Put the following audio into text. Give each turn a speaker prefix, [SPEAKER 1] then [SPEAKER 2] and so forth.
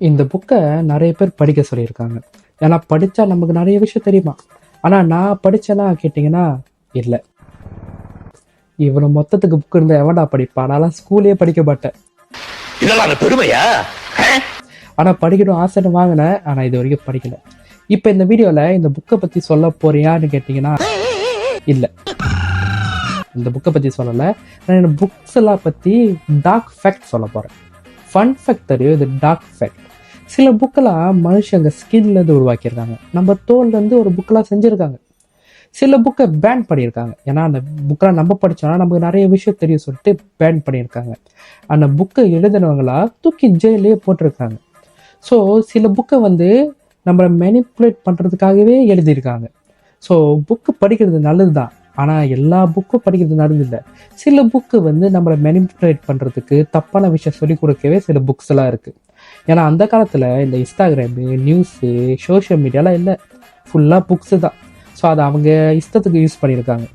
[SPEAKER 1] இந்த புக்கை நிறைய பேர் படிக்க சொல்லியிருக்காங்க. ஏன்னா படித்தா நமக்கு நிறைய விஷயம் தெரியுமா. ஆனால் நான் படித்தேன்னா கேட்டிங்கன்னா இல்லை. இவ்வளோ மொத்தத்துக்கு புக் இருந்தால் எவன்டா படிப்பா? நான்லாம் ஸ்கூலே படிக்க மாட்டேன்.
[SPEAKER 2] இதெல்லாம் பெருமையா?
[SPEAKER 1] ஆனால் படிக்கணும் ஆசைன்னு வாங்கினேன், ஆனால் இது வரைக்கும் படிக்கல. இப்போ இந்த வீடியோவில் இந்த புக்கை பற்றி சொல்ல போறியான்னு கேட்டிங்கன்னா இல்லை, இந்த புக்கை பற்றி சொல்லலை. நான் இந்த புக்ஸ் எல்லாம் பற்றி டார்க் ஃபேக்ட் சொல்ல போகிறேன். ஃபன் ஃபேக்ட் தெரியும், இது டார்க் ஃபேக்ட். சில புக்கெல்லாம் மனுஷங்க ஸ்கின்லேருந்து உருவாக்கியிருக்காங்க, நம்ம தோல்லேருந்து ஒரு புக்கெல்லாம் செஞ்சுருக்காங்க. சில புக்கை பேன் பண்ணியிருக்காங்க, ஏன்னா அந்த புக்கெல்லாம் நம்ம படித்தோம்னா நமக்கு நிறைய விஷயம் தெரியும் சொல்லிட்டு பேன் பண்ணியிருக்காங்க. அந்த புக்கை எழுதினவங்களா தூக்கி ஜெயிலே போட்டிருக்காங்க. ஸோ சில புக்கை வந்து நம்மளை மேனிப்புலேட் பண்ணுறதுக்காகவே எழுதியிருக்காங்க. ஸோ புக்கு படிக்கிறது நல்லது தான், ஆனால் எல்லா புக்கும் படிக்கிறது நல்லது இல்லை. சில புக்கு வந்து நம்மளை மேனிப்புலேட் பண்ணுறதுக்கு தப்பான விஷயம் சொல்லிக் கொடுக்கவே சில புக்ஸ் எல்லாம் இருக்குது. ஏன்னா அந்த காலத்தில் இந்த இன்ஸ்டாகிராமு, நியூஸு, சோஷியல் மீடியாலாம் இல்லை, ஃபுல்லாக புக்ஸு தான். ஸோ அதை அவங்க இஷ்டத்துக்கு யூஸ் பண்ணியிருக்காங்க.